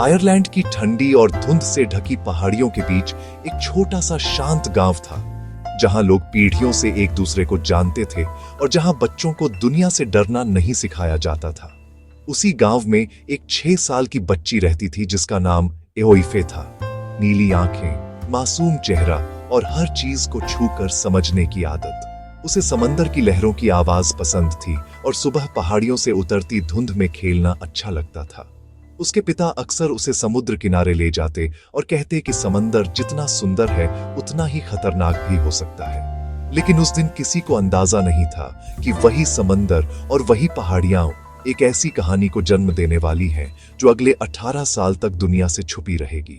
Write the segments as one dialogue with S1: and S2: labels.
S1: Ireland की ठंडी और धुंध से ढकी पहाड़ियों के बीच एक छोटा सा शांत गांव था, जहां लोग पीढ़ियों से एक दूसरे को जानते थे और जहां बच्चों को दुनिया से डरना नहीं सिखाया जाता था। उसी गांव में एक 6 साल की बच्ची रहती थी जिसका नाम एओइफे था। नीली आंखें, मासूम चेहरा और हर चीज को छूकर समझने की आदत। उसे समंदर की लहरों की आवाज पसंद थी और सुबह पहाड़ियों से उतरती धुंध में खेलना अच्छा लगता था। उसके पिता अक्सर उसे समुद्र किनारे ले जाते और कहते कि समंदर जितना सुंदर है उतना ही खतरनाक भी हो सकता है। लेकिन उस दिन किसी को अंदाजा नहीं था कि वही समंदर और वही पहाड़ियां एक ऐसी कहानी को जन्म देने वाली है जो अगले 18 साल तक दुनिया से छुपी रहेगी।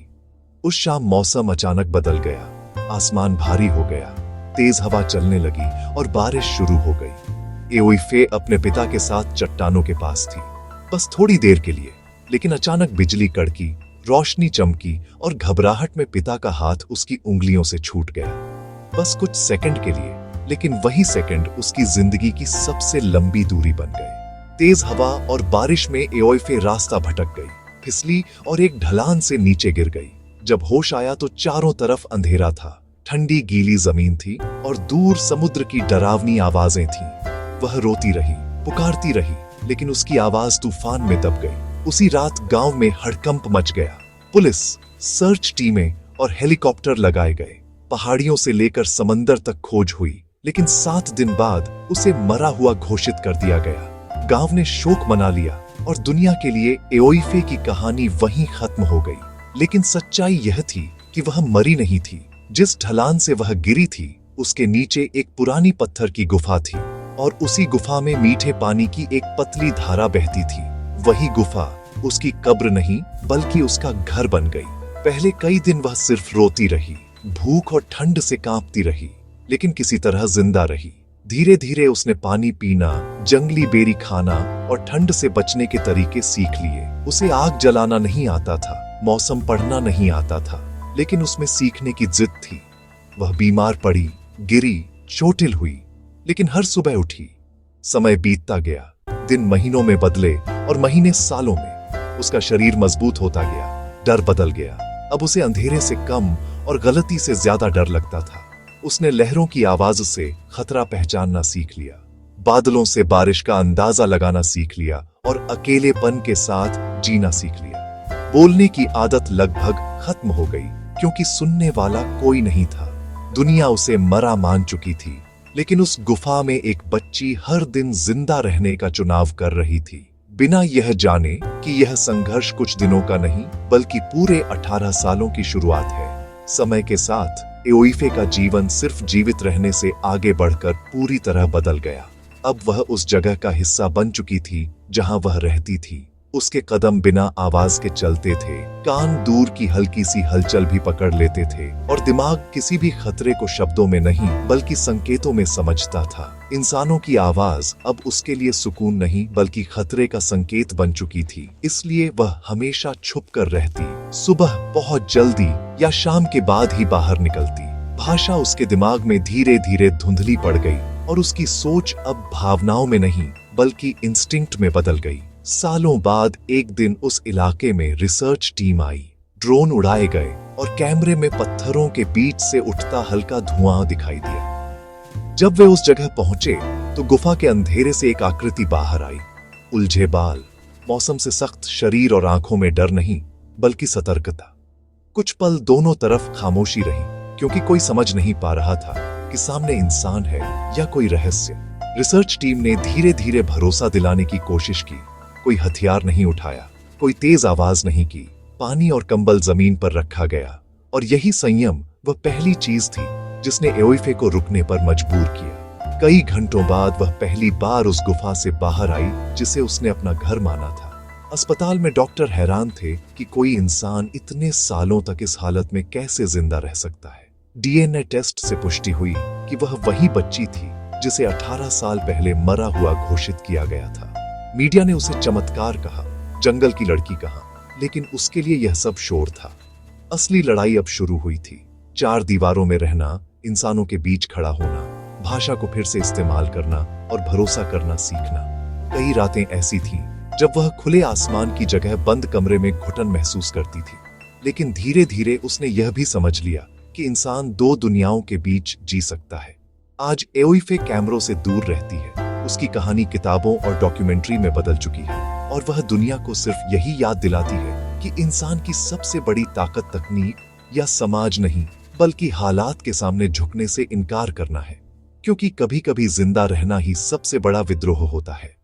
S1: उस शाम मौसम अचानक बदल गया। आसमान भारी हो गया, तेज हवा चलने लगी और बारिश शुरू हो गई। एओइफे अपने पिता के साथ चट्टानों के पास थी, बस थोड़ी देर के लिए। लेकिन अचानक बिजली कड़की, रोशनी चमकी और घबराहट में पिता का हाथ उसकी उंगलियों से छूट गया। बस कुछ सेकंड के लिए, लेकिन वही सेकंड उसकी जिंदगी की सबसे लंबी दूरी बन गए। तेज हवा और बारिश में एओइफे रास्ता भटक गई, फिसली और एक ढलान से नीचे गिर गई। जब होश आया तो चारों तरफ अंधेरा था, ठंडी गीली जमीन थी और दूर समुद्र की डरावनी आवाजें थीं। वह रोती रही, पुकारती रही, लेकिन उसकी आवाज तूफान में दब गई। उसी रात गांव में हड़कंप मच गया। पुलिस, सर्च टीमें और हेलीकॉप्टर लगाए गए। पहाड़ियों से लेकर समंदर तक खोज हुई, लेकिन 7 दिन बाद उसे मरा हुआ घोषित कर दिया गया। गांव ने शोक मना लिया और दुनिया के लिए एओइफे की कहानी वहीं खत्म हो गई। लेकिन सच्चाई यह थी कि वह मरी नहीं थी। जिस ढलान से वह गिरी थी, उसके नीचे एक पुरानी पत्थर की गुफा थी और उसी गुफा में मीठे पानी की एक पतली धारा बहती थी। वही गुफा उसकी कब्र नहीं बल्कि उसका घर बन गई। पहले कई दिन वह सिर्फ रोती रही, भूख और ठंड से कांपती रही, लेकिन किसी तरह जिंदा रही। धीरे धीरे उसने पानी पीना, जंगली बेरी खाना और ठंड से बचने के तरीके सीख लिए। उसे आग जलाना नहीं आता था, मौसम पढ़ना नहीं आता था, लेकिन उसमें सीखने की जिद थी। वह बीमार पड़ी, गिरी, चोटिल हुई, लेकिन हर सुबह उठी। समय बीतता गया, दिन महीनों में बदले और महीने सालों में। उसका शरीर मजबूत होता गया, डर बदल गया। अब उसे अंधेरे से कम और गलती से ज्यादा डर लगता था। उसने लहरों की आवाज से खतरा पहचानना सीख लिया, बादलों से बारिश का अंदाजा लगाना सीख लिया और अकेलेपन के साथ जीना सीख लिया। बोलने की आदत लगभग खत्म हो गई, क्योंकि सुनने वाला कोई नहीं था। दुनिया उसे मरा मान चुकी थी, लेकिन उस गुफा में एक बच्ची हर दिन जिंदा रहने का चुनाव कर रही थी, बिना यह जाने कि यह संघर्ष कुछ दिनों का नहीं बल्कि पूरे 18 सालों की शुरुआत है। समय के साथ एओइफे का जीवन सिर्फ जीवित रहने से आगे बढ़कर पूरी तरह बदल गया। अब वह उस जगह का हिस्सा बन चुकी थी जहां वह रहती थी। उसके कदम बिना आवाज के चलते थे, कान दूर की हल्की सी हलचल भी पकड़ लेते थे और दिमाग किसी भी खतरे को शब्दों में नहीं बल्कि संकेतों में समझता था। इंसानों की आवाज अब उसके लिए सुकून नहीं बल्कि खतरे का संकेत बन चुकी थी, इसलिए वह हमेशा छुप कर रहती, सुबह बहुत जल्दी या शाम के बाद ही बाहर निकलती। भाषा उसके दिमाग में धीरे धीरे धुंधली पड़ गई और उसकी सोच अब भावनाओं में नहीं बल्कि इंस्टिंक्ट में बदल गई। सालों बाद एक दिन उस इलाके में रिसर्च टीम आई। ड्रोन उड़ाए गए और कैमरे में पत्थरों के बीच से उठता हल्का धुआं दिखाई दिया। जब वे उस जगह पहुंचे तो गुफा के अंधेरे से एक आकृति बाहर आई। उलझे बाल, मौसम से सख्त शरीर और आंखों में डर नहीं बल्कि सतर्कता। कुछ पल दोनों तरफ खामोशी रही, क्योंकि कोई समझ नहीं पा रहा था कि सामने इंसान है या कोई रहस्य। रिसर्च टीम ने धीरे धीरे भरोसा दिलाने की कोशिश की। कोई हथियार नहीं उठाया, कोई तेज आवाज नहीं की। पानी और कंबल जमीन पर रखा गया और यही संयम वह पहली चीज थी जिसने एओइफे को रुकने पर मजबूर किया। कई घंटों बाद वह पहली बार उस गुफा से बाहर आई जिसे उसने अपना घर माना था। अस्पताल में डॉक्टर हैरान थे कि कोई इंसान इतने सालों तक इस हालत में कैसे जिंदा रह सकता है। डीएनए टेस्ट से पुष्टि हुई कि वह वही बच्ची थी जिसे 18 साल पहले मरा हुआ घोषित किया गया था। मीडिया ने उसे चमत्कार कहा, जंगल की लड़की कहा, लेकिन उसके लिए यह सब शोर था। असली लड़ाई अब शुरू हुई थी। 4 दीवारों में रहना, इंसानों के बीच खड़ा होना, भाषा को फिर से इस्तेमाल करना और भरोसा करना सीखना। कई रातें ऐसी थीं जब वह खुले आसमान की जगह बंद कमरे में घुटन महसूस करती थी। लेकिन धीरे धीरे उसने यह भी समझ लिया कि इंसान दो दुनियाओं के बीच जी सकता है। आज एओइफे कैमरों से दूर रहती है। उसकी कहानी किताबों और डॉक्यूमेंट्री में बदल चुकी है और वह दुनिया को सिर्फ यही याद दिलाती है कि इंसान की सबसे बड़ी ताकत तकनीक या समाज नहीं, बल्कि हालात के सामने झुकने से इनकार करना है। क्योंकि कभी कभी जिंदा रहना ही सबसे बड़ा विद्रोह होता है।